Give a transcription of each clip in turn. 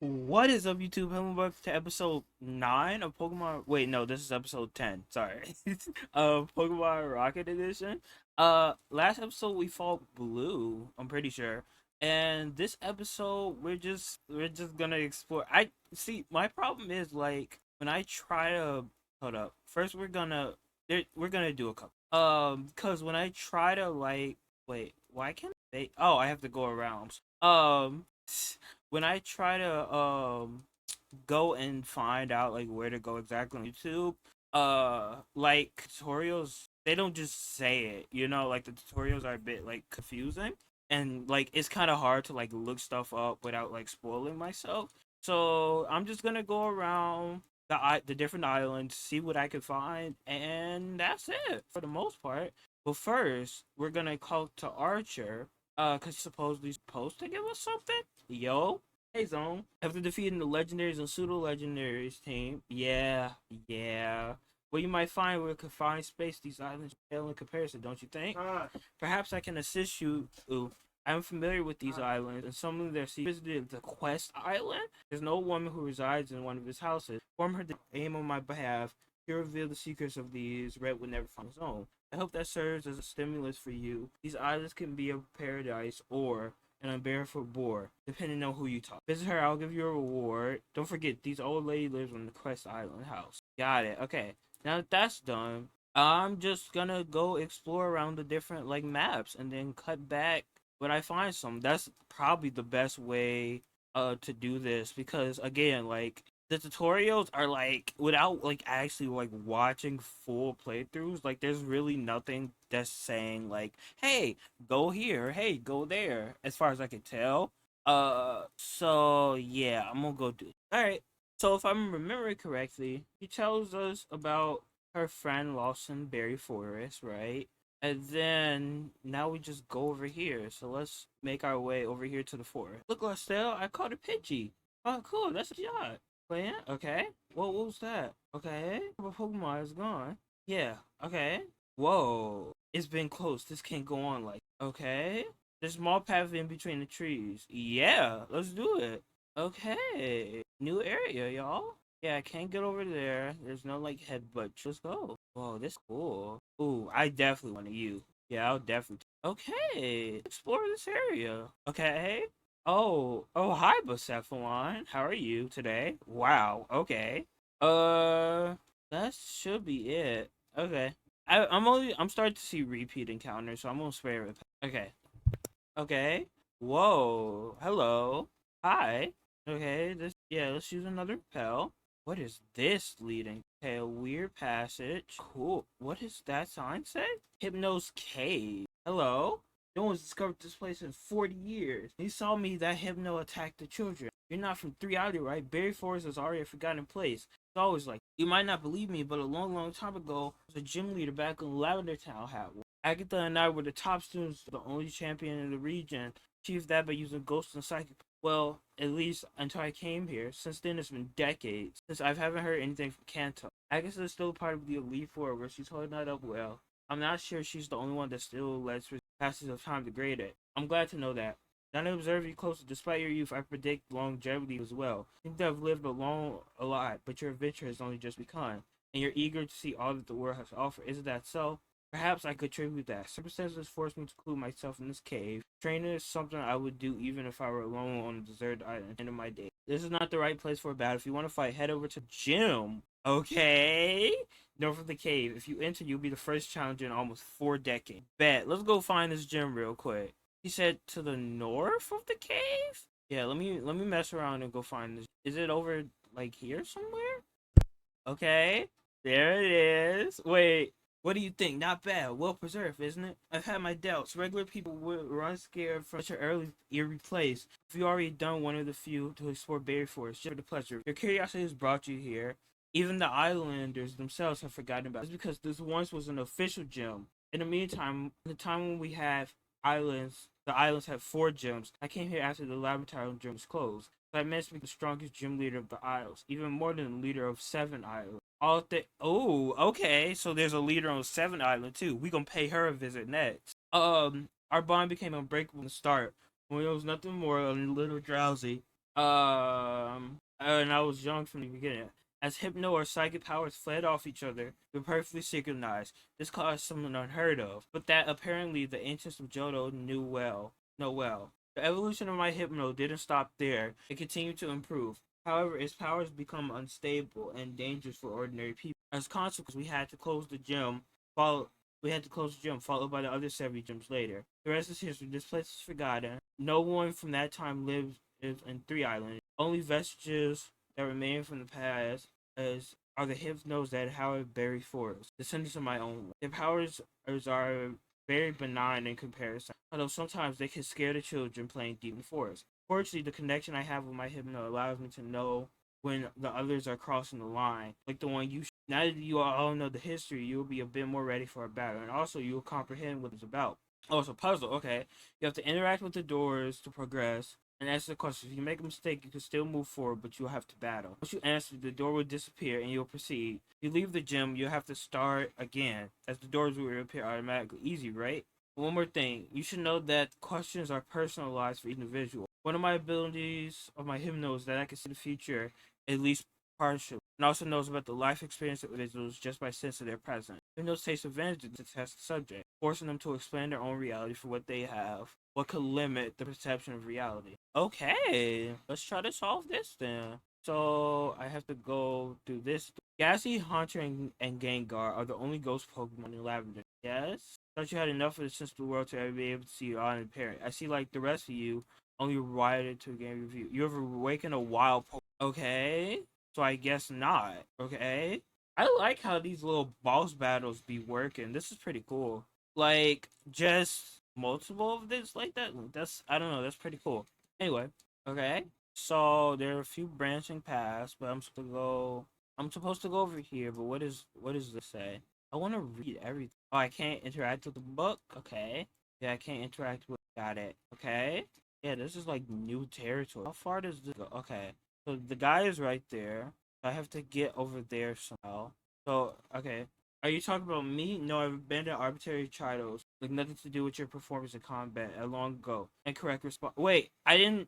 What is up, YouTube? Welcome to episode 9 of Pokemon. Wait, no, this is episode 10. Sorry. Of Pokemon Rocket Edition. Last episode we fought Blue, I'm pretty sure. And this episode we're just gonna explore. I see my problem is like when I try to hold up. First we're gonna do a couple. Cause when I try to like wait, why can't they I have to go around. When I try to go and find out like where to go exactly on YouTube, like tutorials, they don't just say it, like the tutorials are a bit like confusing and like it's kind of hard to like look stuff up without like spoiling myself. So I'm just gonna go around the different islands, see what I can find, and that's it for the most part. But first, we're gonna call to Archer, cause supposedly he's supposed to give us something. Yo, hey Zone. After defeating the legendaries and pseudo legendaries team, yeah. Well, you might find where confined space these islands pale in comparison, don't you think? Perhaps I can assist you. Ooh, I'm familiar with these islands, and some of their secrets. Visited the Quest Island. There's no woman who resides in one of his houses. Form her to aim on my behalf. He'll reveal the secrets of these. Red would never find his own. I hope that serves as a stimulus for you. These islands can be a paradise or an unbearable bore, depending on who you talk. Visit her, I'll give you a reward. Don't forget, these old lady lives on the Quest Island house. Got it. Okay. Now that that's done, I'm just gonna go explore around the different like maps and then cut back when I find some. That's probably the best way to do this because again, like the tutorials are like without like actually like watching full playthroughs, like there's really nothing that's saying like, hey, go here, hey, go there, as far as I can tell. So yeah, I'm gonna go do it. All right. So if I'm remembering correctly, he tells us about her friend lost in Berry Forest, right? And then now we just go over here. So let's make our way over here to the forest. Look, Lestelle, I caught a Pidgey. Oh, cool. That's a shot. Playing? Okay. What was that? Okay. The Pokemon is gone. Yeah. Okay. Whoa. It's been close. This can't go on like. Okay. There's a small path in between the trees. Yeah. Let's do it. Okay. New area, y'all. Yeah, I can't get over there. There's no like headbutt. Let's go. Whoa, this cool. Ooh, I definitely want to use. Yeah, I'll definitely. Okay, explore this area. Okay. Hi, Bucephalon. How are you today? Wow. Okay. Uh, that should be it. Okay. I'm starting to see repeat encounters, so I'm gonna spare it. Okay. Okay. Whoa. Hello. Hi. Okay. Let's use another repel. What is this leading? Okay, a weird passage. Cool. What does that sign say? Hypno's Cave. Hello? No one's discovered this place in 40 years. You saw me that Hypno attacked the children. You're not from 3 Alley, right? Berry Forest is already a forgotten place. It's always like, you might not believe me, but a long time ago, there was a gym leader back in Lavender Town had one. Agatha and I were the top students, the only champion in the region. Achieved that by using ghosts and psychic. Well, at least until I came here. Since then, it's been decades since I haven't heard anything from Kanto. Agatha is still part of the Elite Four, where she's holding that up well. I'm not sure she's the only one that still lets passage of time degrade it. I'm glad to know that. Now to observe you closely, despite your youth, I predict longevity as well. You seem to have lived a lot, but your adventure has only just begun, and you're eager to see all that the world has to offer. Isn't that so? Perhaps I could attribute that. Circumstances forced me to include myself in this cave. Training is something I would do even if I were alone on a deserted island at the end of my day. This is not the right place for a battle. If you want to fight, head over to the gym. Okay? North of the cave. If you enter, you'll be the first challenger in almost 4 decades. Bet. Let's go find this gym real quick. He said to the north of the cave? Yeah, let me mess around and go find this. Is it over like here somewhere? Okay. There it is. Wait. What do you think? Not bad. Well preserved, isn't it? I've had my doubts. Regular people would run scared from such an early, eerie place. If you already done one of the few to explore Berry Forest, just for the pleasure. Your curiosity has brought you here. Even the islanders themselves have forgotten about it. It's because this once was an official gym. In the meantime, the time when we have islands, the islands have 4 gyms. I came here after the laboratory gym was closed. So I managed to be the strongest gym leader of the Isles, even more than the leader of 7 islands. Okay. So there's a leader on 7 Island too. We gonna pay her a visit next. Our bond became unbreakable in the start when it was nothing more than a little drowsy. and I was young from the beginning. As hypno or psychic powers fled off each other, they were perfectly synchronized. This caused something unheard of, but that apparently the ancients of Johto know well. The evolution of my hypno didn't stop there. It continued to improve. However, its powers become unstable and dangerous for ordinary people. As a consequence, Follow, followed by the other 7 gyms later. The rest is history. This place is forgotten. No one from that time lives in Three Islands. Only vestiges that remain from the past are the hypnos that inhabit Berry Forest, descendants of my own. Their powers are very benign in comparison, although sometimes they can scare the children playing deep in the forest. Fortunately, the connection I have with my hypno allows me to know when the others are crossing the line, like the one you. Now that you all know the history, you will be a bit more ready for a battle, and also you will comprehend what it's about. Also, puzzle. Okay, you have to interact with the doors to progress and answer the question. If you make a mistake, you can still move forward, but you'll have to battle. Once you answer, the door will disappear and you'll proceed. If you leave the gym, you'll have to start again, as the doors will reappear automatically. Easy, right? One more thing, you should know that questions are personalized for each individual. One of my abilities of my hypno is that I can see the future, at least partially, and also knows about the life experience of individuals just by sensing their presence. Hypnos takes advantage to test the subject, forcing them to explain their own reality for what they have, what could limit the perception of reality. Okay, let's try to solve this then. So I have to go do this. Gassy, Haunter, and Gengar are the only ghost Pokemon in Lavender. Yes? Thought you had enough of the sensible world to ever be able to see you out in parent. I see, like the rest of you, only wired to a game review. You ever awakened a wild Pokemon? Okay, so I guess not. Okay, I like how these little boss battles be working. This is pretty cool. Like just multiple of this like that. That's I don't know. That's pretty cool. Anyway, okay. So there are a few branching paths, but I'm supposed to go over here. But what does this say? I want to read everything. Oh, I can't interact with the book. Okay. Yeah, I can't interact with. Got it. Okay. Yeah, this is like new territory. How far does this go? Okay. So the guy is right there. I have to get over there somehow. So, okay. Are you talking about me? No, I've abandoned arbitrary titles. Like nothing to do with your performance in combat long ago. Incorrect response. Wait, I didn't.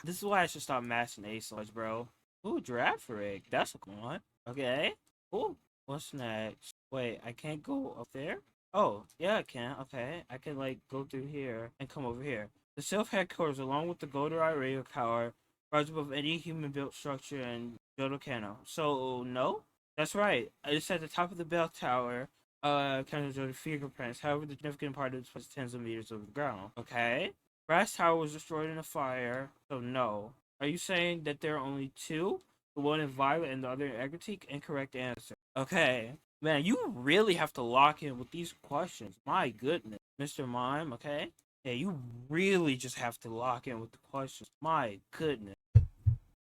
This is why I should stop mashing A slugs, bro. Ooh, giraffe rig. That's a cool one. Okay. Cool. What's next? Wait, I can't go up there? Oh, yeah, I can. Okay. I can, like, go through here and come over here. The Sylph headquarters, along with the Goldeneye radio tower, rise above any human-built structure in Johto Kanto. So, no? That's right. It's at the top of the bell tower, kind of the fingerprints. However, the significant part of this was tens of meters of the ground. Okay. Brass Tower was destroyed in a fire, so no. Are you saying that there are only two? The one in violet and the other in Egritique? Incorrect answer. Okay. Man, you really have to lock in with these questions. My goodness. Mr. Mime, okay? Yeah, you really just have to lock in with the questions. My goodness.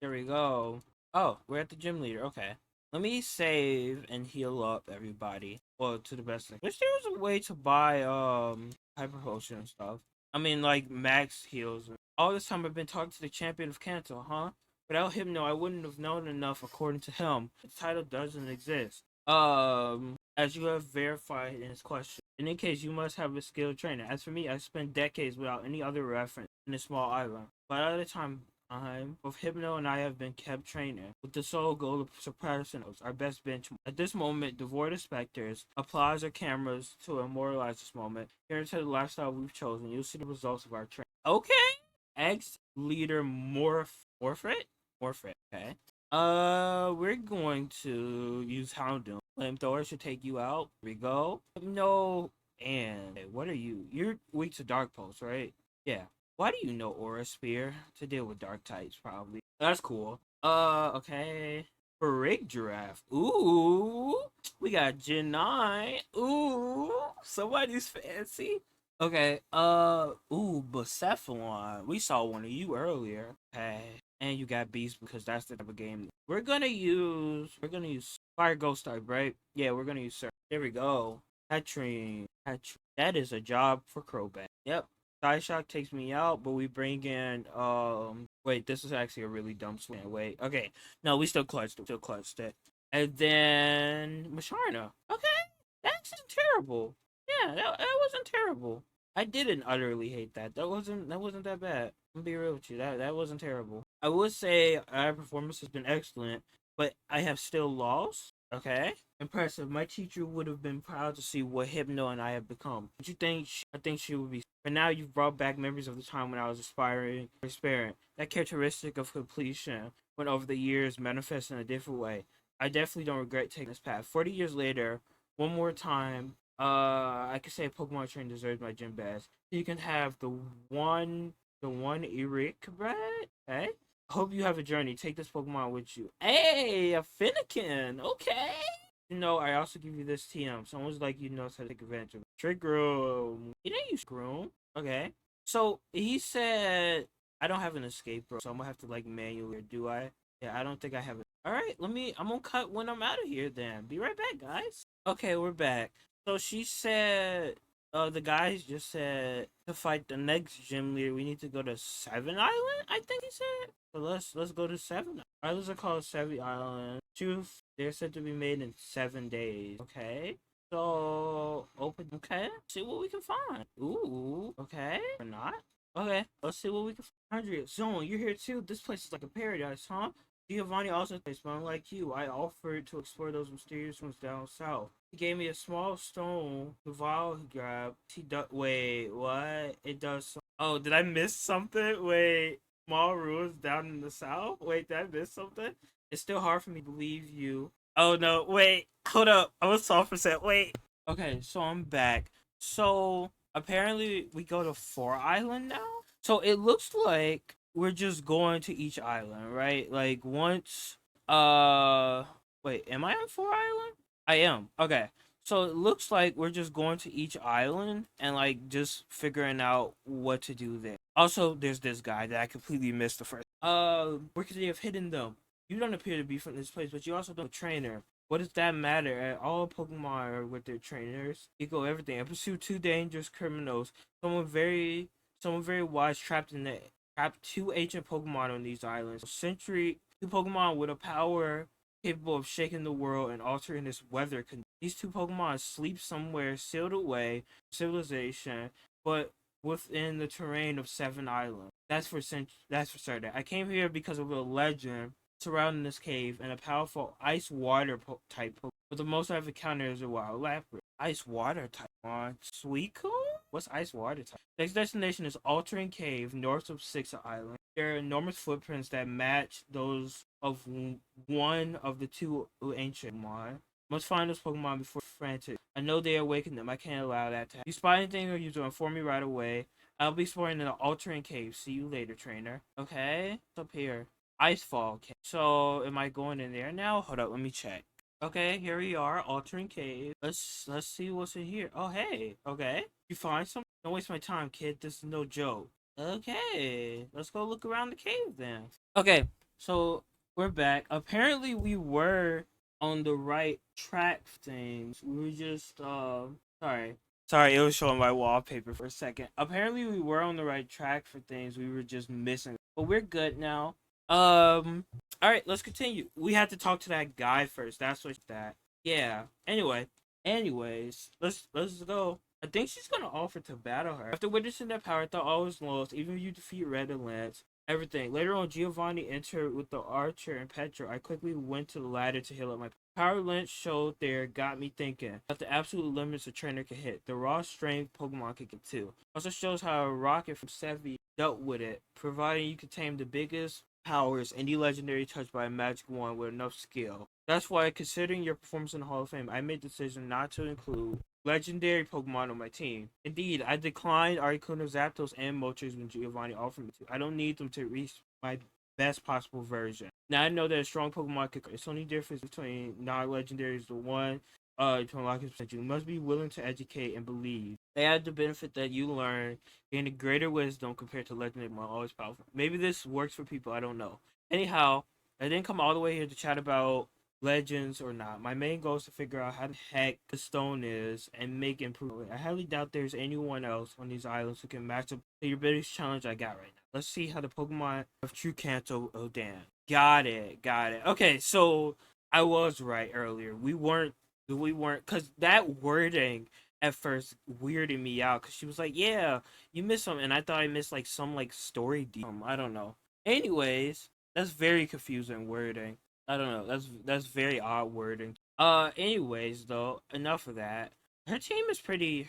There we go. Oh, we're at the gym leader. Okay. Let me save and heal up everybody. Well, to the best thing. Wish there was a way to buy hyper potion and stuff. I mean like max heals. All this time I've been talking to the champion of Kanto, huh? Without him, no, I wouldn't have known enough according to him. The title doesn't exist. As you have verified in his question. In any case, you must have a skilled trainer. As for me, I spent decades without any other reference in a small island. But at the time, both Hypno and I have been kept training, with the sole goal of surpassing our best benchmark. At this moment, devoid of specters, applause or cameras to immortalize this moment. Here into the lifestyle we've chosen, you'll see the results of our training. Okay! Ex leader Morphrit? Morphrit, okay. We're going to use Houndoom. Flamethrower should take you out. Here we go. No, and what are you? You're weak to Dark Pulse, right? Yeah. Why do you know Aura Spear? To deal with dark types, probably. That's cool. Okay. Brig Giraffe. Ooh. We got Gen 9. Ooh. Somebody's fancy. Okay. Bucephalon. We saw one of you earlier. Okay. And you got Beast because that's the type of game. We're gonna use Fire Ghost type, right? Yeah, we're gonna use Sir. There we go. Hatching. That is a job for Crobat. Yep. Shock takes me out, but we bring in wait, this is actually a really dumb swing. Wait, okay. No, we still clutched it. And then Masharna. Okay. That's terrible. Yeah, that wasn't terrible. I didn't utterly hate that. That wasn't that bad. I'm gonna be real with you. That wasn't terrible. I would say our performance has been excellent, but I have still lost. Okay, impressive. My teacher would have been proud to see what Hypno and I have become. What you think? I think she would be. But now you've brought back memories of the time when I was aspiring, experiment. That characteristic of completion, when over the years manifests in a different way. I definitely don't regret taking this path. 40 years later, one more time. I could say Pokemon Train deserves my gym badge. You can have the one Eric, right? Hey, hope you have a journey. Take this Pokemon with you. Hey, a Finnegan. Okay. I also give you this TM. Someone's like, how to take advantage of it. Trick Room. He didn't use Groom. Okay. So he said, I don't have an escape rope, so I'm gonna have to like manually, or do I? Yeah, I don't think I have it. All right, I'm gonna cut when I'm out of here then. Be right back, guys. Okay, we're back. So she said, the guys just said to fight the next gym leader, we need to go to Seven Island. I think he said. So let's go to Seven. Islands are called Seven Island. Truth, they're said to be made in 7 days. Okay. So open. Okay. See what we can find. Ooh. Okay. Or not. Okay. Let's see what we can find. 100 Zone. You're here too. This place is like a paradise, huh? Giovanni also plays, but unlike you, I offered to explore those mysterious ones down south. He gave me a small stone, the vial he grabbed. Wait, what? It does. Oh, did I miss something? Wait, small ruins down in the south? Wait, did I miss something? It's still hard for me to believe you. Oh no, wait, hold up. I was soft for a second. Wait. Okay, so I'm back. So apparently we go to Four Island now. So it looks like we're just going to each island, right? Like once wait, am I on Four Island? I am. Okay. So it looks like we're just going to each island and like just figuring out what to do there. Also, there's this guy that I completely missed the first. Where could they have hidden them? You don't appear to be from this place, but you also don't trainer. What does that matter? All Pokemon are with their trainers. Equal everything. I pursue two dangerous criminals. Someone very wise trapped two ancient Pokemon on these islands. Two Pokemon with a power capable of shaking the world and altering its weather. These two Pokemon sleep somewhere sealed away from civilization, but within the terrain of Seven Islands. That's for certain. I came here because of a legend surrounding this cave and a powerful ice water type Pokemon. But the most I've encountered is a wild Lapras. Ice water type one. Suicune? What's ice water type? Next destination is Altering Cave, north of Six Island. There are enormous footprints that match those of one of the two ancient Pokemon. Must find those Pokemon before frantic. I know they awaken them. I can't allow that to happen. You spot anything or you to inform me right away. I'll be exploring in the Altering Cave. See you later, trainer. Okay? What's up here? Icefall Cave. So, am I going in there now? Hold up, let me check. Okay, here we are, Altering Cave. Let's see what's in here. Oh, hey. Okay. You find something? Don't waste my time, kid. This is no joke. Okay. Let's go look around the cave then. Okay, so we're back. Apparently we were on the right track for things. We were just Sorry, it was showing my wallpaper for a second. Apparently we were on the right track for things. We were just missing. But we're good now. All right, let's continue. We had to talk to that guy first. That's what that. Yeah. Anyways, let's go. I think she's gonna offer to battle her. After witnessing that power, I thought all was lost. Even if you defeat Red and Lance, everything. Later on, Giovanni entered with the archer and Petra. I quickly went to the ladder to heal up my power. Lance showed there got me thinking about the absolute limits a trainer can hit. The raw strength Pokemon can get too. Also shows how a rocket from Sevi dealt with it, providing you could tame the biggest powers any legendary touched by a magic wand with enough skill. That's why, considering your performance in the Hall of Fame, I made the decision not to include legendary Pokemon on my team. Indeed, I declined Articuno, Zapdos, and Moltres when Giovanni offered me to. I don't need them to reach my best possible version. Now I know that a strong Pokemon could. It's only difference between non-legendary is the one to unlock his potential. You must be willing to educate and believe. They add the benefit that you learn, gain a greater wisdom compared to legendary Pokemon, always powerful. Maybe this works for people, I don't know. Anyhow, I didn't come all the way here to chat about legends or not. My main goal is to figure out how the heck the stone is and make improvement. I highly doubt there's anyone else on these islands who can match up to your biggest challenge I got right now. Let's see how the Pokemon of True Kanto Dan. Got it. Okay, so I was right earlier. We weren't, because that wording at first weirded me out, because she was like, yeah, you missed something, and I thought I missed like some like story deep. I don't know. Anyways, That's very confusing wording. I don't know. That's very odd wording. Anyways, though, enough of that. Her team is pretty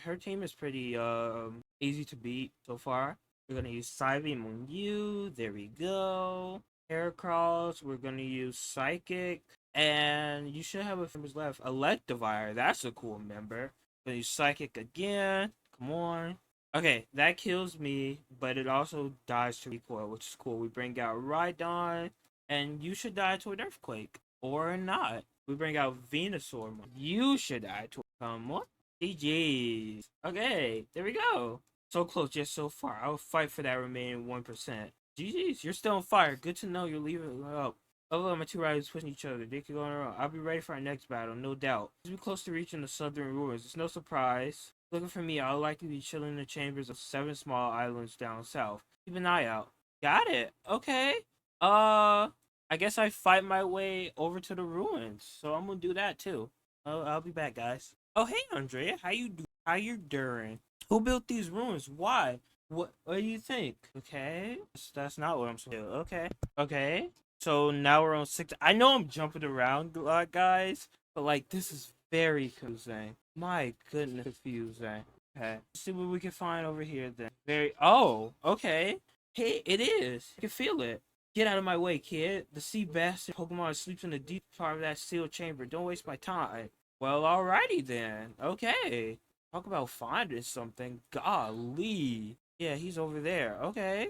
easy to beat so far. We're gonna use Psybeam on you. There we go. Heracross. We're gonna use Psychic, and you should have a few members left. Electivire. That's a cool member. Gonna use Psychic again. Come on. Okay, that kills me, but it also dies to recoil, which is cool. We bring out Rhydon, and you should die to an earthquake. Or not. We bring out Venusaur. You should die to come on. GG's. Okay, there we go. So close, just so far. I'll fight for that remaining 1%. GG's, you're still on fire. Good to know you're leaving up. Although my two riders pushing each other, they could go on a row. I'll be ready for our next battle, no doubt. As we close to reaching the southern ruins, it's no surprise. Looking for me, I'll likely be chilling in the chambers of 7 small islands down south. Keep an eye out. Got it. Okay. I guess I fight my way over to the ruins, so I'm gonna do that too. I'll be back, guys. Oh, hey, Andrea. How you do? How you doing? Who built these ruins? Why? What do you think? Okay, that's not what I'm supposed to do. Okay. Okay. So now we're on 6. I know I'm jumping around a lot, guys, but like this is very confusing. My goodness, confusing. Okay. Let's see what we can find over here then. Very. Oh, okay. Hey, it is. I can feel it. Get out of my way, kid. The sea bastard Pokemon sleeps in the deep part of that sealed chamber. Don't waste my time. Well, alrighty then. Okay. Talk about finding something. Golly. Yeah, he's over there. Okay.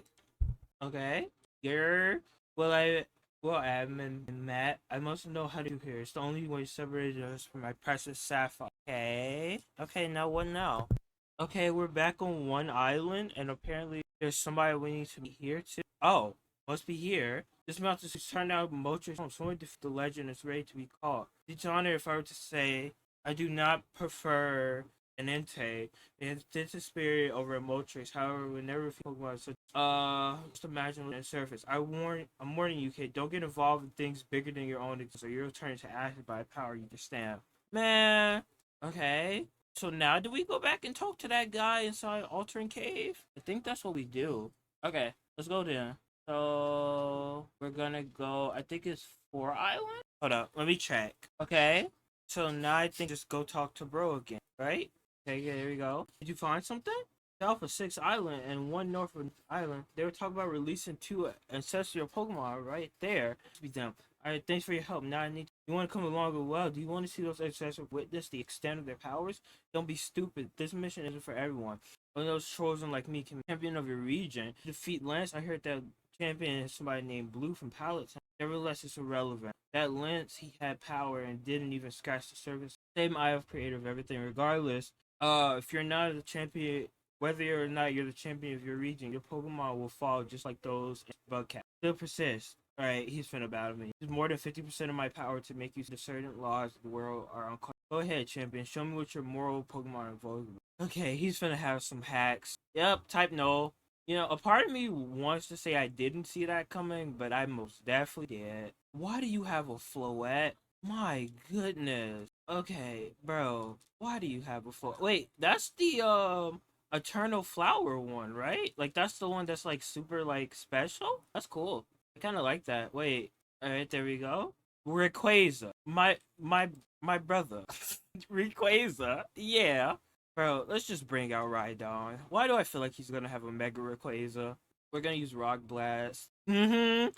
Okay. You're... Well, admin Matt, I must know how to do here. It's the only way separated us from my precious Sapphire. Okay. Okay, now what now? Okay, we're back on one island, and apparently there's somebody we need to be here too. Oh, must be here. This mountain has turned out Motri's home. Someone defeat the legend is ready to be caught. It's an honor if I were to say I do not prefer an Entei. It's a spirit over a Moltres. However, we never feel Pokemon such just imagine the surface. I'm warning you, kid, don't get involved in things bigger than your own existence, or you'll turn into acid by power you understand. Man. Okay. So now do we go back and talk to that guy inside Altering Cave? I think that's what we do. Okay, let's go then. So we're gonna go, I think it's 4 Island? Hold up, let me check. Okay. So now I think just go talk to bro again, right? Okay, yeah, there we go. Did you find something? Alpha 6 Island and 1 Northern Island. They were talking about releasing 2 ancestral Pokemon right there. Be them. Alright, thanks for your help. Now I need. You want to come along as well? Do you want to see those ancestors witness the extent of their powers? Don't be stupid. This mission isn't for everyone. Only those chosen like me can be champion of your region. Defeat Lance. I heard that champion is somebody named Blue from Pallet Town. Nevertheless, it's irrelevant. That Lance, he had power and didn't even scratch the surface. Same eye of creator of everything. Regardless, if you're not a champion, whether or not you're the champion of your region, your Pokemon will fall just like those in Bugcat. Still persist. Alright, he's finna battle me. Use more than 50% of my power to make use of certain laws of the world are unconscious. Go ahead, champion. Show me what your moral Pokemon involved with. Okay, he's finna have some hacks. Yep, type no. You know, a part of me wants to say I didn't see that coming, but I most definitely did. Why do you have a Floette? My goodness. Okay, bro. Why do you have a Floette? Wait, that's the Eternal Flower one, right? Like that's the one that's like super like special? That's cool. I kind of like that. Wait. All right, there we go. Rayquaza. My brother. Rayquaza. Yeah. Bro, let's just bring out Rhydon. Why do I feel like he's gonna have a Mega Rayquaza? We're gonna use Rock Blast. Mm-hmm.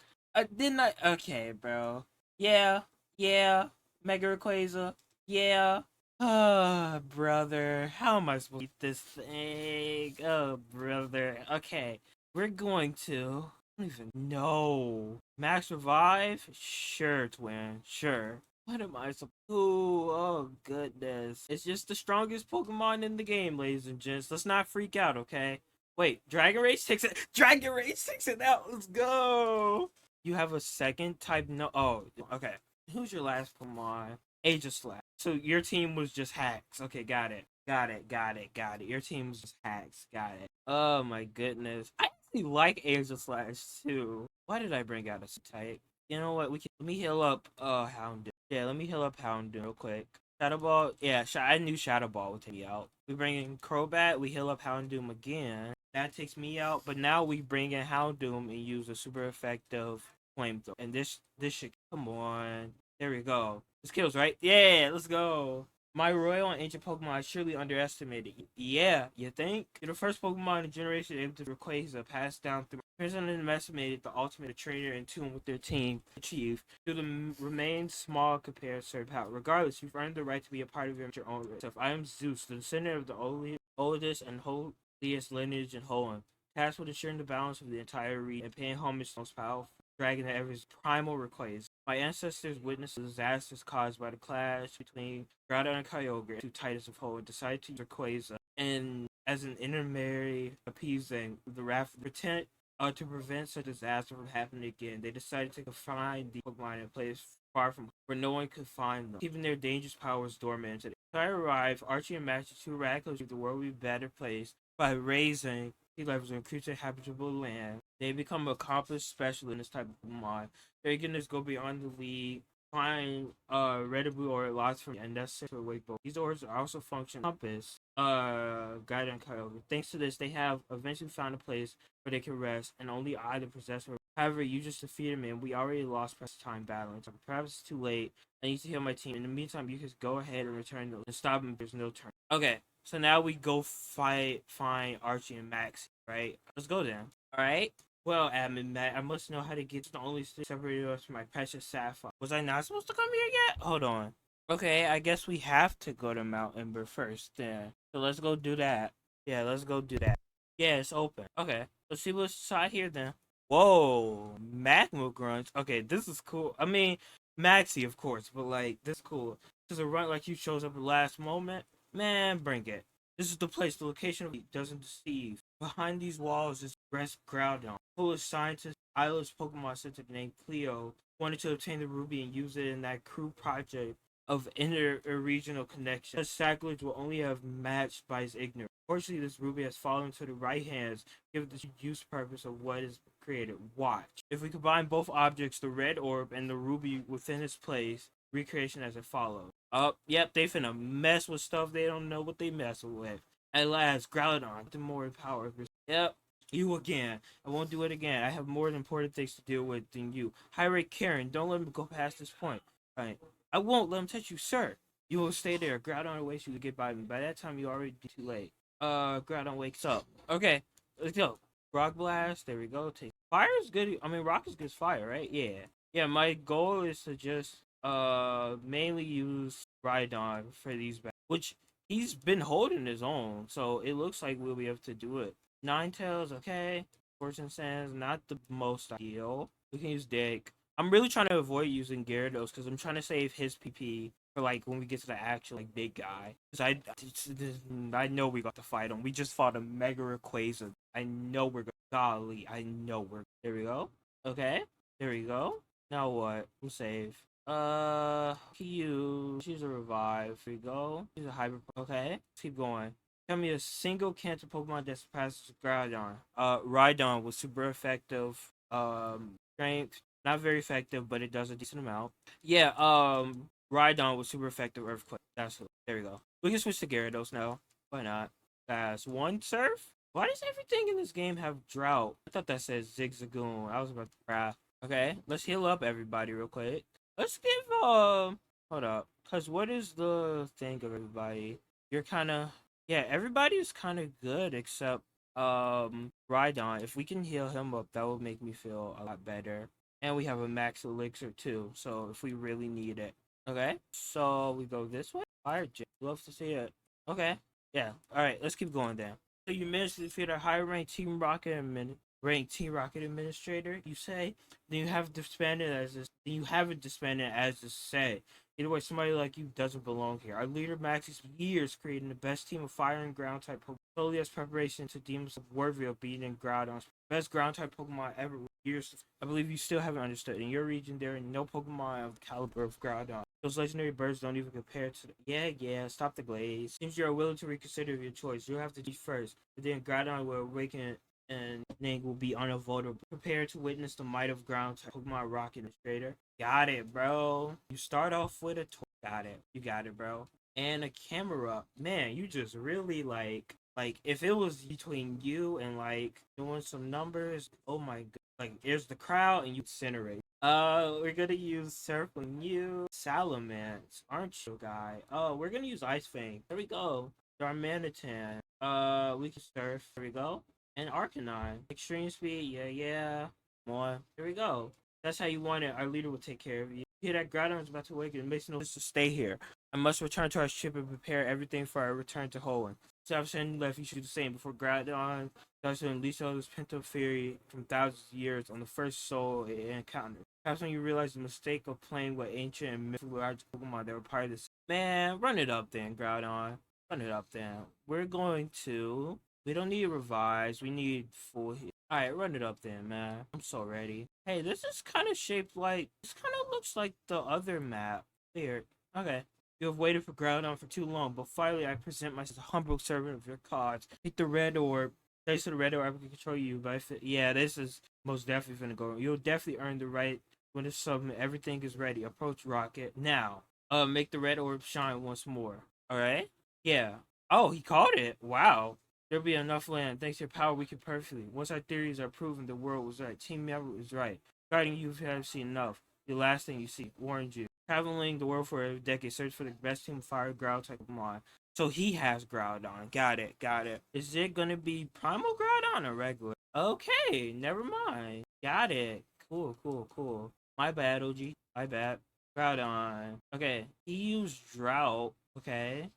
Didn't I? Okay, bro. Yeah. Yeah. Mega Rayquaza. Yeah. Oh, brother. How am I supposed to beat this thing? Oh, brother. Okay. We're going to... I don't even know. Max Revive? Sure, twin. Sure. What am I supposed to do? Oh, goodness. It's just the strongest Pokemon in the game, ladies and gents. Let's not freak out, okay? Wait, Dragon Rage takes it. Dragon Rage takes it out. Let's go. You have a second type? No. Oh, okay. Who's your last Pokemon? Aegislash. So your team was just hacks. Okay, got it. Got it. Got it. Got it. Your team was just hacks. Got it. Oh my goodness. I actually like Aegislash too. Why did I bring out a type? You know what? Let me heal up Houndoom. Yeah, let me heal up Houndoom real quick. Shadow Ball. Yeah, I knew Shadow Ball would take me out. We bring in Crobat. We heal up Houndoom again. That takes me out. But now we bring in Houndoom and use a super effective flamethrower. And this should, come on. There we go. This kills, right? Yeah, let's go. My royal and ancient Pokemon is surely underestimated. Yeah, you think? You're the first Pokemon in a generation able to Rayquaza passed down through. Here's underestimated the ultimate trainer in tune with their team achieve. To the remain small compared to their power. Regardless, you've earned the right to be a part of your own race. I am Zeus, the descendant of the oldest and holiest lineage in Hoenn, tasked with ensuring the balance of the entire region and paying homage to the most powerful dragon that ever is primal Rayquaza. My ancestors witnessed the disasters caused by the clash between Groudon and Kyogre, two titans of Hoenn, decided to use Rayquaza and as an intermediary appeasing the wrath to prevent such disaster from happening again. They decided to confine the Pokemon in a place far from where no one could find them, keeping their dangerous powers dormant. As I arrive, Archie and Max, two radicals, the world will be a better place by raising sea levels and creature habitable land. They become accomplished specialists in this type of Pokemon. Their eagerness go beyond the league, find red or blue or lots from and necessary to awake both. These orders also function compass, guide and Kyogre. Thanks to this, they have eventually found a place where they can rest, and only I, the possessor. However, you just defeated me, and we already lost precious time battling. So perhaps it's too late. I need to heal my team. In the meantime, you can go ahead and return and stop him. There's no turn. Okay, so now we go find Archie and Max, right? Let's go then. All right. Well, admin Matt, I must know how to get to the only thing separated us from my precious Sapphire. Was I not supposed to come here yet? Hold on. Okay, I guess we have to go to Mount Ember first then. So let's go do that. Yeah, let's go do that. Yeah, it's open. Okay, let's see what's inside here then. Whoa, Magma grunts. Okay, this is cool. I mean, Maxie, of course, but like, this is cool. Does a run like you shows up at the last moment? Man, bring it. This is the place. The location of it doesn't deceive. Behind these walls is Breast Groudon. Foolish scientist, eyeless Pokemon Center named Cleo wanted to obtain the ruby and use it in that crude project of inter-regional connection. Such sacrilege will only have matched by his ignorance. Fortunately, this ruby has fallen into the right hands, given the use purpose of what is created. Watch. If we combine both objects, the red orb and the ruby within its place, recreation as it follows. Yep, they finna mess with stuff they don't know what they messing with. At last, Groudon, the more power. Yep, you again. I won't do it again. I have more important things to deal with than you. High rate Karen, don't let him go past this point. Right. I won't let him touch you, sir. You will stay there. Groudon waits you to get by me. By that time, you already be too late. Groudon wakes up. Okay, let's go. Rock Blast, there we go. Take fire is good. I mean, rock is good as fire, right? Yeah. Yeah, my goal is to just mainly use Rhydon for these battles, which he's been holding his own, so it looks like we'll be able to do it. Ninetales, okay. Fortune Sands, not the most ideal. We can use Dick. I'm really trying to avoid using Gyarados because I'm trying to save his PP for like when we get to the actual like big guy. Because I know we got to fight him. We just fought a Mega Rayquaza. I know we're gonna. Golly, I know we're. There we go. Okay, there we go. Now what? We'll save. She's a revive. Here we go. She's a hybrid. Okay, let's keep going. Tell me a single cancer Pokemon that surpasses Groudon. Rhydon was super effective. Strength, not very effective, but it does a decent amount. Yeah, Rhydon was super effective. Earthquake. That's it. There we go. We can switch to Gyarados now. Why not? That's one surf. Why does everything in this game have drought? I thought that said Zigzagoon. I was about to cry. Okay, let's heal up everybody real quick. Let's give hold up. Cause what is the thing of everybody? You're kinda everybody's kinda good except Rhydon. If we can heal him up, that would make me feel a lot better. And we have a max elixir too, so if we really need it. Okay. So we go this way? Fire Jet. Love to see it. Okay. Yeah. Alright, let's keep going then. So you managed to defeat a high ranked Team Rocket administrator, you say? Then you have disbanded as this. Then you haven't disbanded as this say. Either way, somebody like you doesn't belong here. Our leader Max has years creating the best team of fire and ground type Pokemon solely as preparation to deem himself worthy of beating Groudon's best ground type Pokemon ever. Years, I believe you still haven't understood. In your region, there are no Pokemon of the caliber of Groudon. Those legendary birds don't even compare to the. Yeah, stop the glaze. Seems you are willing to reconsider your choice. You'll have to do first, but then Groudon will awaken and Ning will be unavoidable. Prepare to witness the might of ground type Pokemon Rocket Administrator. Got it, bro. You start off with a toy. Got it. You got it, bro. And a camera. Man, you just really like if it was between you and like doing some numbers, oh my god. Like here's the crowd and you incinerate. We're gonna use Surf on you. Salamence, aren't you, guy? Oh, we're gonna use Ice Fang. There we go. Darmanitan. We can Surf. There we go. And Arcanine. Extreme Speed. Yeah, yeah. Come on. There we go. That's how you want it. Our leader will take care of you. Hear that Groudon is about to awaken. It makes no sense to stay here. I must return to our ship and prepare everything for our return to Hoenn. So I've said you left, you should do the same before Groudon starts to unleash all this pent-up fury from thousands of years on the first soul it encountered. Perhaps when you realize the mistake of playing with ancient and mythological Pokemon that were part of this. Man, run it up then, Groudon. Run it up then. We're going to... We don't need revise. We need full hit. Alright, run it up then, man. I'm so ready. Hey, this is kind of shaped like... This kind of looks like the other map. Weird. Okay. You have waited for Groudon for too long, but finally I present myself as a humble servant of your cause. Take the red orb. Thanks to the red orb, I can control you. But yeah, this is most definitely gonna go. You'll definitely earn the right when to submit. Everything is ready. Approach Rocket now. Make the red orb shine once more. All right. Yeah. Oh, he caught it. Wow. There'll be enough land. Thanks to your power, we can perfectly. Once our theories are proven, the world was right. Team Metal is right. Guiding you have seen enough. The last thing you see. Warned you. Traveling the world for a decade, search for the best team of fire Ground type Pokemon. So he has Groudon. Got it. Got it. Is it gonna be Primal Groudon or regular? Okay, never mind. Got it. Cool, cool, cool. My bad, OG. My bad. Groudon. Okay, he used Drought. Okay.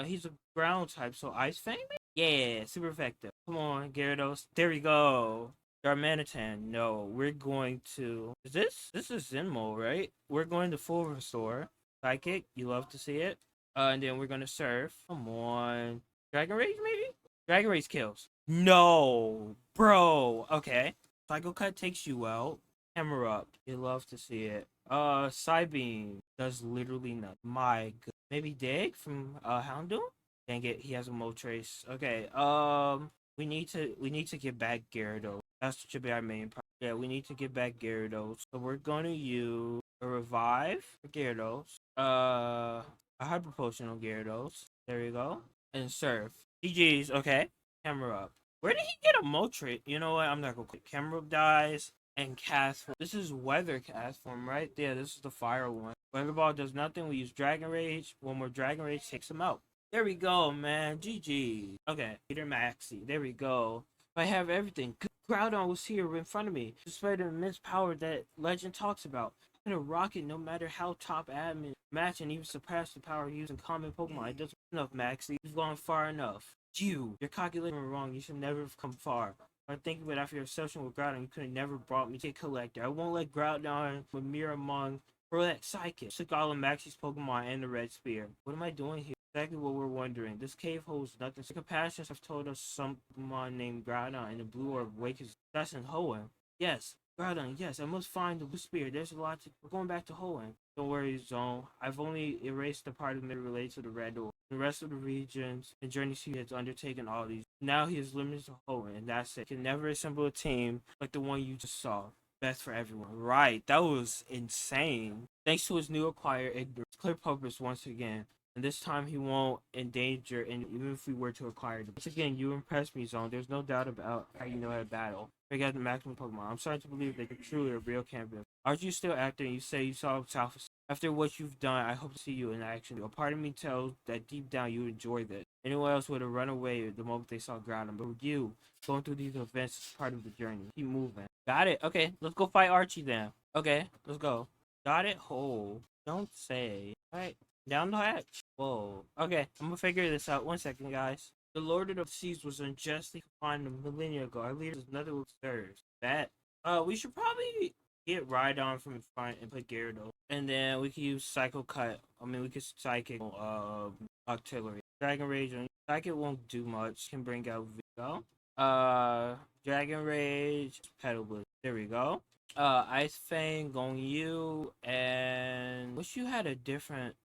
He's a ground type, so Ice Fang? Yeah, super effective. Come on, Gyarados. There we go. Darmanitan. No, we're going to... Is this? This is Zenmo, right? We're going to full restore. Psychic. You love to see it. And then we're going to Surf. Come on. Dragon Rage, maybe? Dragon Rage kills. No. Bro. Okay. Psycho Cut takes you out. Hammer Up. You love to see it. Psybeam does literally nothing. My god. Maybe Dig from Houndoom? Dang it, he has a Moltres. Okay, we need to get back Gyarados. That should be our main part. Yeah, we need to get back Gyarados. So we're gonna use a Revive for Gyarados. A Hyper Potion on Gyarados. There you go. And Surf. GG's, okay. Camera Up. Where did he get a Moltres? You know what? I'm not gonna click. Camera Up dies. And Cast Form. This is Weather Cast Form, right? Yeah, this is the Fire one. Weather Ball does nothing. We use Dragon Rage. One more Dragon Rage takes him out. There we go, man. GG. Okay, Peter Maxi. There we go. I have everything. Groudon was here in front of me. Despite the immense power that legend talks about. And a rocket, no matter how top admin match and even surpass the power used in common Pokemon. It doesn't enough, Maxi. You've gone far enough. Your calculations were wrong. You should never have come far. I think about after your obsession with Groudon, you could have never brought me to a collector. I won't let Groudon with Miramon or that Psychic. Took all of Maxi's Pokemon and the Red Spear. What am I doing here? Exactly what we're wondering. This cave holds nothing. The compassions have told us some Pokemon named Groudon and the Blue Orb wakens. That's in Hoenn. Yes, Groudon, yes, I must find the Blue Spear. There's a lot to... We're going back to Hoenn. Don't worry, Zone. I've only erased the part of me related to the Red Orb. The rest of the regions and journeys he has undertaken all these. Now he is limited to Hoenn, and that's it. He can never assemble a team like the one you just saw. Best for everyone. Right, that was insane. Thanks to his new acquired ignorance, clear purpose once again. And this time he won't endanger, and even if we were to acquire them. Once again, you impressed me, Zone. There's no doubt about how you know how to battle. Figure out the maximum Pokemon. I'm starting to believe that you're truly a real champion. Aren't you still acting? You say you saw South. After what you've done, I hope to see you in action. A part of me tells that deep down you enjoy this. Anyone else would have run away the moment they saw Groudon, but with you, going through these events is part of the journey. Keep moving. Got it. Okay, let's go fight Archie then. Okay, let's go. Got it. Oh, don't say. All right, down the hatch. Whoa. Okay, I'm gonna figure this out. 1 second, guys. The Lord of the Seas was unjustly confined a millennia ago. Our leader is nothing with serves. That. We should probably get Rhydon from front and put Gyarados. And then we can use Psycho Cut. I mean, we could Psychic Artillery. Dragon Rage. Psychic won't do much. Can bring out Vigo. Dragon Rage. Pedal Blitz. There we go. Ice Fang on you. And wish you had a different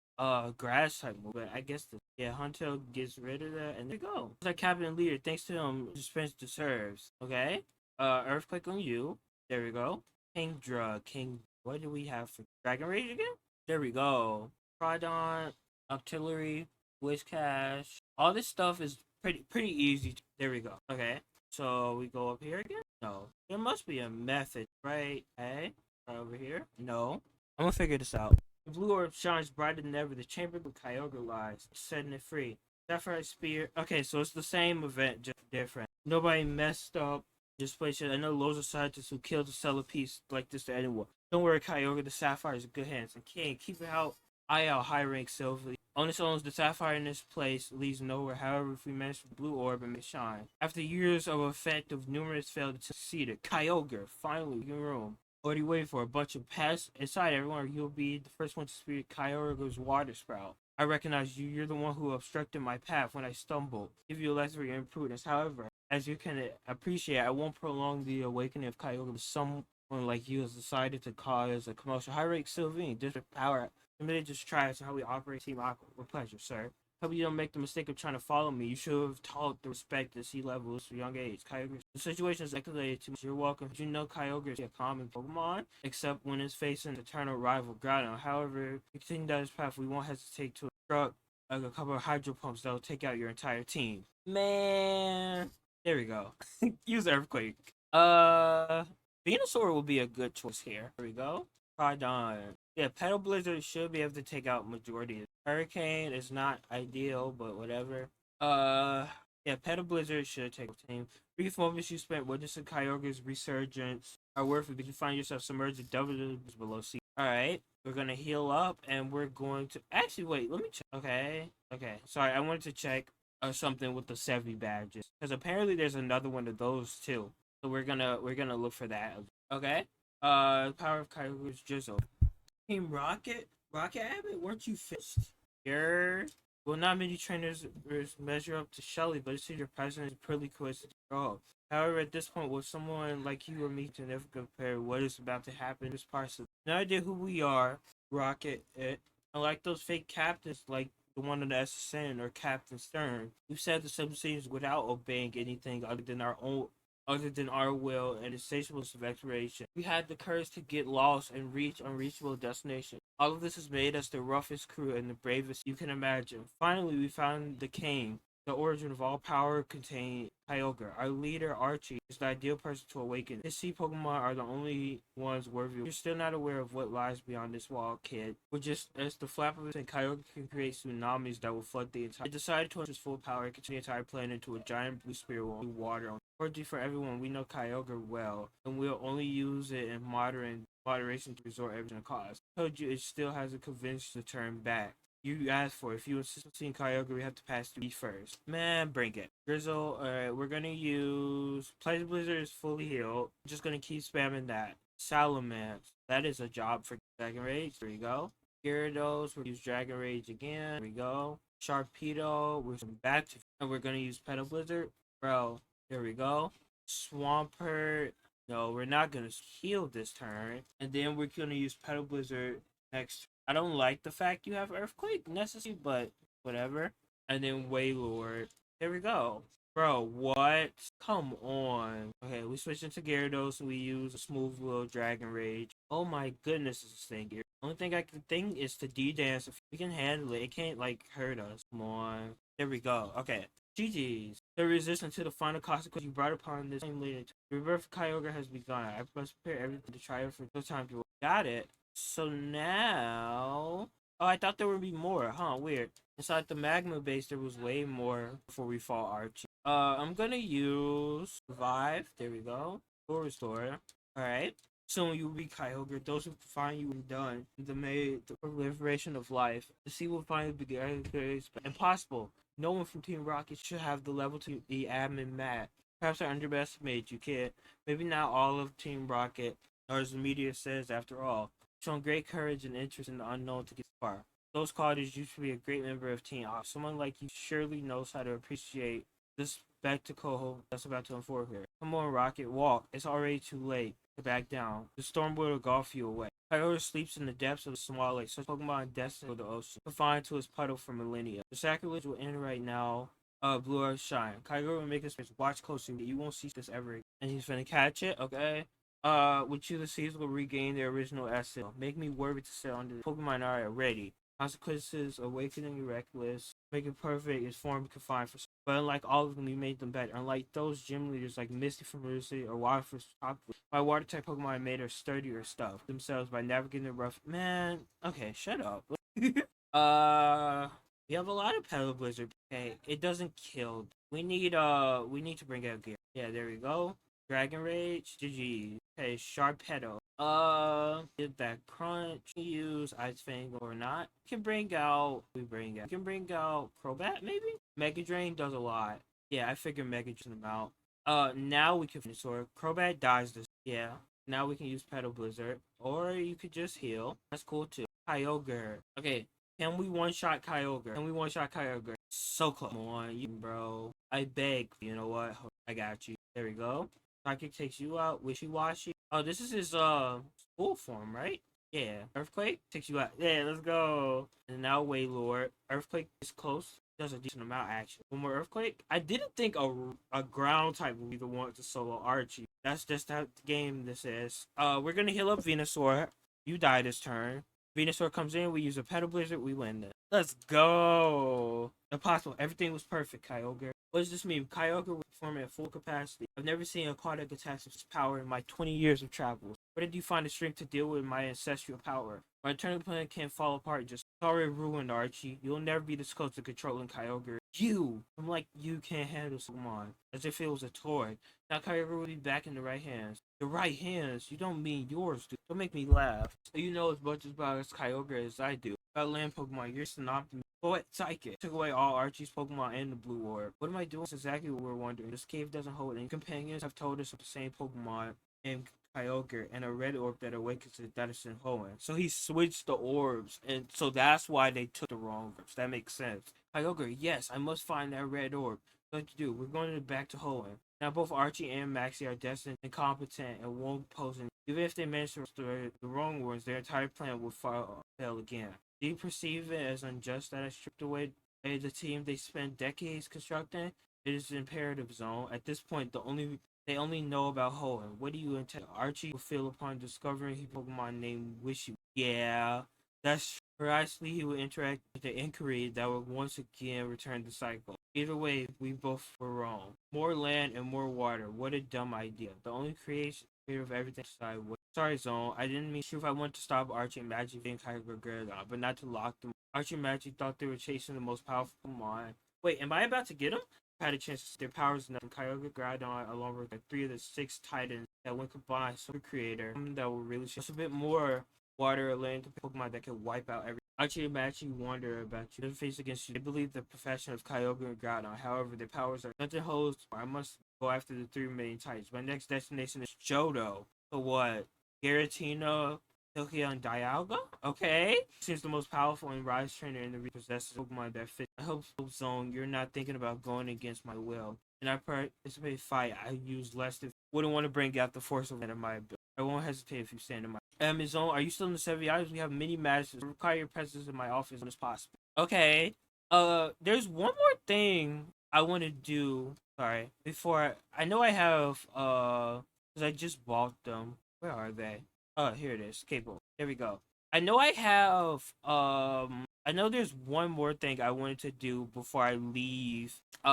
grass type move, but I guess Hunter gets rid of that, and there you go. It's like Captain and Leader, thanks to him, suspense deserves. Okay. Earthquake on you. There we go. King Drug. King. What do we have for Dragon Rage again? There we go. Prodon, Artillery, Whiscash. All this stuff is pretty easy. There we go. Okay. So we go up here again? No. There must be a method, right? Hey, right over here. No. I'm gonna figure this out. The blue orb shines brighter than ever. The chamber with Kyogre lies, setting it free. Sapphire Spear. Okay, so it's the same event, just different. Nobody messed up. Just place it. I know loads of scientists who killed to sell a piece like this to anyone. Don't worry, Kyogre. The Sapphire is in good hands. And King, keep it out. Eye out, high rank Sylvie. Onus owns the Sapphire in this place leads nowhere. However, if we manage the blue orb and make it shine. After years of effect of numerous failed to succeed, Kyogre finally in room. What are you waiting for? A bunch of pests? Inside everyone, you'll be the first one to speak Kyogre's water sprout. I recognize you. You're the one who obstructed my path when I stumbled. Give you a lesson for your imprudence. However, as you can appreciate, I won't prolong the awakening of Kyogre. Someone like you has decided to cause a commotion. High rank Sylvie, district power. Committed just try us how we operate Team Aqua. With pleasure, sir. Hope you don't make the mistake of trying to follow me. You should have taught the respect at sea levels for young age. Kyogre. The situation is escalated too much. You're welcome. Did you know Kyogre is a common Pokemon? Except when it's facing an eternal rival, Groudon. However, if we continue down this path, we won't hesitate to instruct a couple of hydro pumps that will take out your entire team. Man. There we go. Use Earthquake. Venusaur will be a good choice here. There we go. Cardon. Yeah, Pedal Blizzard should be able to take out majority. Hurricane is not ideal, but whatever. Yeah, Pedal Blizzard should take a team. Brief moments you spent witnessing Kyogre's resurgence are worth it because you find yourself submerged in double below sea. Alright, we're gonna heal up and we're going to actually wait, let me check. Okay. Sorry, I wanted to check something with the Sevi badges. Because apparently there's another one of those too. So we're gonna look for that. Okay? Power of Kyogre's Jizzle. Team Rocket? Rocket Abbott, weren't you fixed? Here. Well, not many trainers measure up to Shelly, but it seems your president is pretty coincident. However, at this point, with someone like you or me to never compare what is about to happen in this parcel. No idea who we are, Rocket. Unlike those fake captains like the one in the SSN or Captain Stern, who said the submarines without obeying anything other than our will and insatiableness of exploration. We had the courage to get lost and reach unreachable destinations. All of this has made us the roughest crew and the bravest you can imagine. Finally, we found the king. The origin of all power contained Kyogre. Our leader, Archie, is the ideal person to awaken. His sea Pokemon are the only ones worthy. You're still not aware of what lies beyond this wall, kid. We're just as the flap of it, and Kyogre can create tsunamis that will flood the entire. It decided to use full power and continue the entire planet into a giant blue spear with water on. Fortunately for everyone, we know Kyogre well, and we'll only use it in moderation to resort everything cause. I told you it still hasn't convinced to turn back. You asked for it. If you insist on seeing Kyogre, we have to pass through me first. Man, bring it. Drizzle, alright, we're gonna use... Pleasure Blizzard is fully healed. I'm just gonna keep spamming that. Salamence. That is a job for Dragon Rage. There you go. Gyarados, we'll use Dragon Rage again. There we go. Sharpedo, we're back to... And we're gonna use Pedal Blizzard. Bro, there we go. Swampert. No, we're not gonna heal this turn. And then we're gonna use Pedal Blizzard next. I don't like the fact you have Earthquake necessary, but whatever. And then Wailord. There we go. Bro, what? Come on. Okay, we switch into Gyarados and we use a smooth little Dragon Rage. Oh my goodness, this thing here. Only thing I can think is to D-dance. If we can handle it, it can't like hurt us. Come on. There we go. Okay. GG's. The resistance to the final consequence you brought upon this same later. The rebirth of Kyogre has begun. I must prepare everything to try for the time to got it. So now... Oh, I thought there would be more. Huh, weird. Inside the magma base, there was way more before we fought Archie. I'm gonna use Revive. There we go. Full Restore. Alright. Soon you will be Kyogre. Those who find you done. The proliferation of life. The sea will finally begin. Impossible. No one from Team Rocket should have the level to be admin Matt. Perhaps I underestimated you, kid. Maybe not all of Team Rocket, or as the media says, after all. Shown great courage and interest in the unknown to get far. Those qualities you should be a great member of Team Aqua. Someone like you surely knows how to appreciate this spectacle that's about to unfold here. Come on, Rocket, walk. It's already too late to back down. The storm will engulf you away. Kyogre sleeps in the depths of the small lake. Such Pokemon destined for the ocean, confined to his puddle for millennia. The sacrilege will end right now. Blue Earth Shine. Kyogre will make his face. Watch closely. You won't see this ever again. And he's gonna catch it, okay? With you, the seas will regain their original essence. Make me worthy to sit on the Pokemon are ready. Consequences, awakening, reckless, make it perfect is formed confined for But unlike all of them, we made them better. Unlike those gym leaders like Misty from River City or Water from Tropical, my water type Pokemon made her sturdier stuff themselves by navigating the rough. Man, okay, shut up. We have a lot of Pedal Blizzard. Okay, it doesn't kill. We need to bring out gear. Yeah, there we go. Dragon Rage, GG. Okay, Sharpedo. Did that crunch use Ice Fang or not? We can bring out Crobat maybe? Mega Drain does a lot. Yeah, I figured Mega Drain them out. Now we can Venusaur. Crobat dies this. Yeah. Now we can use Pedal Blizzard. Or you could just heal. That's cool too. Kyogre. Okay, can we one-shot Kyogre? Can we one-shot Kyogre? So close. Come on, you bro. I beg. You know what? I got you. There we go. Psychic takes you out. Wishy-washy. Oh, this is his school form, right? Yeah. Earthquake takes you out. Yeah, let's go. And now Wailord. Earthquake is close. Does a decent amount actually. One more Earthquake. I didn't think a ground type would be the one to solo Archie. That's just how the game this is. We're gonna heal up Venusaur. You die this turn. Venusaur comes in, we use a Pedal Blizzard, we win this. Let's go! Impossible. Everything was perfect, Kyogre. What does this mean? Kyogre was performing at full capacity. I've never seen a aquatic attack with power in my 20 years of travel. Where did you find the strength to deal with my ancestral power? My eternal plan can't fall apart. Just sorry ruined, Archie. You'll never be this close to controlling Kyogre. I'm like, you can't handle someone. As if it was a toy. Now Kyogre will be back in the right hands. The right hands? You don't mean yours, dude. Don't make me laugh. You know as much about this Kyogre as I do. About land Pokemon, you're synoptic. Poet Psychic took away all Archie's Pokemon and the Blue Orb. What am I doing? That's exactly what we're wondering. This cave doesn't hold any companions. Have told us of the same Pokemon and Kyogre and a red orb that awakens to Denison Hoenn. So he switched the orbs, and so that's why they took the wrong orbs. That makes sense. Kyogre, yes, I must find that red orb. What to do? We're going back to Hoenn. Now both Archie and Maxie are destined, incompetent, and won't pose any. Even if they manage to restore the wrong ones, their entire plan will fail again. Do you perceive it as unjust that I stripped away the team they spent decades constructing? It is an imperative zone. At this point, they only know about Hoenn. What do you intend? Archie will feel upon discovering a Pokemon named Wishy. Yeah, that's precisely he will interact with the inquiry that will once again return the cycle. Either way, we both were wrong. More land and more water. What a dumb idea. The only creation of everything aside was. Sorry, Zone. I didn't mean sure if I want to stop Archie and Magic and Kyogre Gyarados, but not to lock them. Archie and Magic thought they were chasing the most powerful Pokemon. Wait, am I about to get them? I had a chance to see their powers enough. Kyogre Gyarados, along with like 3 of the 6 Titans that when combined, Super Creator that will really show us a bit more water or land Pokemon that can wipe out every. Archie and Magic wonder about you. They're faced against you. They believe the profession of Kyogre and Gyarados. However, their powers are nothing holds. I must go after the 3 main Titans. My next destination is Johto. So what? Giratina, Hilkia, and Dialga? Okay. Seems the most powerful and rise trainer in the repossesses Pokemon that fit. I hope, Zone, you're not thinking about going against my will. And I participate fight, I use less than. Wouldn't want to bring out the force of my ability. I won't hesitate if you stand in my. Zone, are you still in the 7 Islands? We have many matches. Require your presence in my office as soon as possible. Okay. There's one more thing I want to do. Sorry. Before I know I have because I just bought them. Where are they? Oh, here it is. Cable. There we go. I know I have I know there's one more thing I wanted to do before I leave the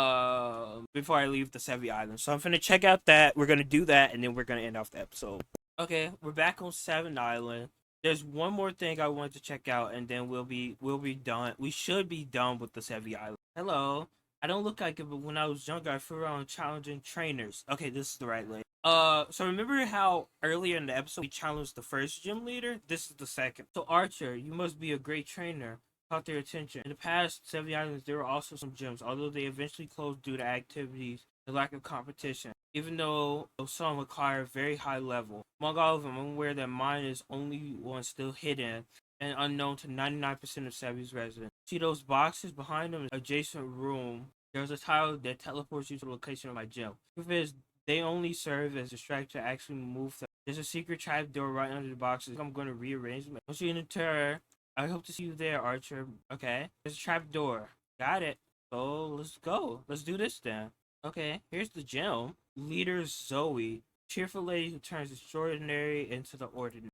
Sevi Island. So I'm gonna check out that. We're gonna do that and then we're gonna end off the episode. Okay, we're back on Seven Island. There's one more thing I wanted to check out and then we'll be done. We should be done with the Sevi Island. Hello. I don't look like it, but when I was younger I flew around challenging trainers. Okay, this is the right lane. So remember how earlier in the episode we challenged the first gym leader? This is the second. So Archer, you must be a great trainer. Caught their attention. In the past 70 islands, there were also some gyms, although they eventually closed due to activities and lack of competition. Even though some require very high level. Among all of them, I'm aware that mine is only one still hidden and unknown to 99% of Savvy's residents. See those boxes behind them? Adjacent room. There's a tile that teleports you to the location of my gym. Truth is, they only serve as a distraction to actually move them. There's a secret trap door right under the boxes. I'm going to rearrange them. Once you enter, I hope to see you there, Archer. Okay. There's a trap door. Got it. So let's go. Let's do this then. Okay. Here's the gym. Leader Zoe. Cheerful lady who turns extraordinary into the ordinary.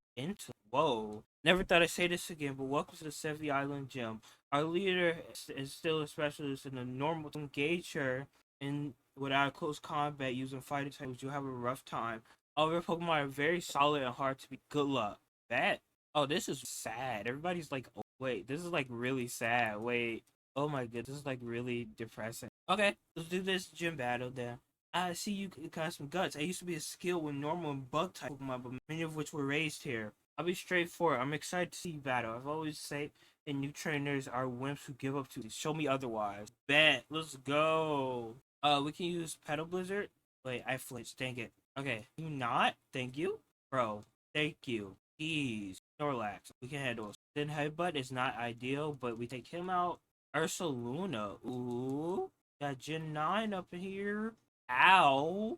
Whoa. Never thought I'd say this again, but welcome to the Sevi Island Gym. Our leader is still a specialist in the normal. To engage her in without close combat using fighting types, you'll have a rough time. Other Pokemon are very solid and hard to beat. Good luck. That. Oh, this is sad. Everybody's like, oh, wait, this is like really sad. Wait. Oh my god, this is like really depressing. Okay, let's do this gym battle then. I see you got some guts. I used to be a skill with normal and bug type Pokemon, but many of which were raised here. I'll be straightforward. I'm excited to see you battle. I've always said and new trainers are wimps who give up to these. Show me otherwise. Bet. Let's go. We can use Pedal Blizzard. Wait, I flinched. Dang it. Okay. You not? Thank you. Bro. Thank you. Jeez. Snorlax. We can handle it. Then Headbutt is not ideal, but we take him out. Ursaluna. Ooh. Got Gen 9 up in here. Ow.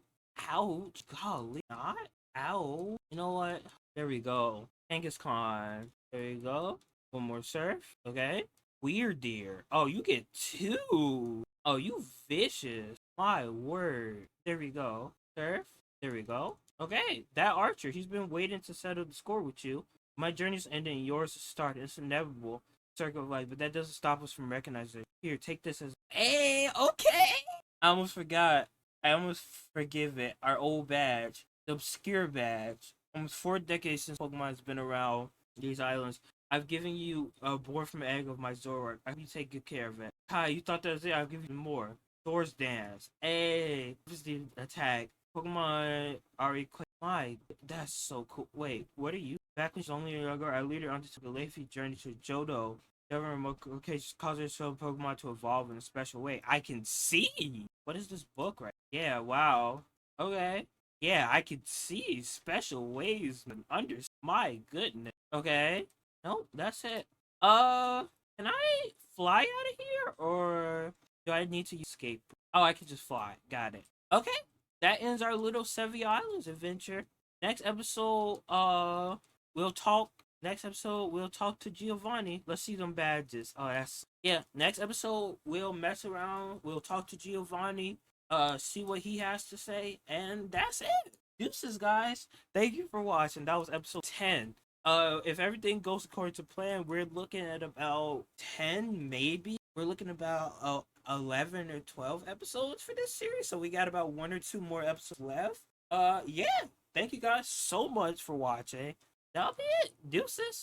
Ouch. Golly. Not? Ow. You know what? There we go. Kangaskhan. There you go. One more surf. Okay. Weird deer. Oh, you get two. Oh, you vicious. My word. There we go. Surf. There we go. Okay. That archer, he's been waiting to settle the score with you. My journey's ending. Yours is started. It's inevitable. Circle of life. But that doesn't stop us from recognizing it. Here, take this as. Hey, okay. I almost forgot. I almost forgive it. Our old badge. The obscure badge. Almost 4 decades since Pokemon has been around these islands. I've given you a born from egg of my Zoroark. I can take good care of it. Kai, you thought that was it? I'll give you more. Thor's Dance. Hey, this is the attack. Pokemon are equipped. My, that's so cool. Wait, what are you? Back when she's only younger, our leader undertook a lengthy journey to Johto. Never remote locations causing show Pokemon to evolve in a special way. I can see. What is this book right? Yeah, wow. Okay. Yeah, I can see special ways and under. My goodness. Okay. Nope, that's it. Can I fly out of here or do I need to escape? Oh, I can just fly. Got it. Okay. That ends our little Sevii Islands adventure. Next episode, we'll talk. Next episode, we'll talk to Giovanni. Let's see them badges. Oh, that's yeah. Next episode, we'll mess around. We'll talk to Giovanni. See what he has to say, and that's it. Deuces, guys. Thank you for watching. That was episode 10. If everything goes according to plan, we're looking at about 10, maybe. We're looking about 11 or 12 episodes for this series, so we got about 1 or 2 more episodes left. Yeah. Thank you guys so much for watching. That'll be it. Deuces.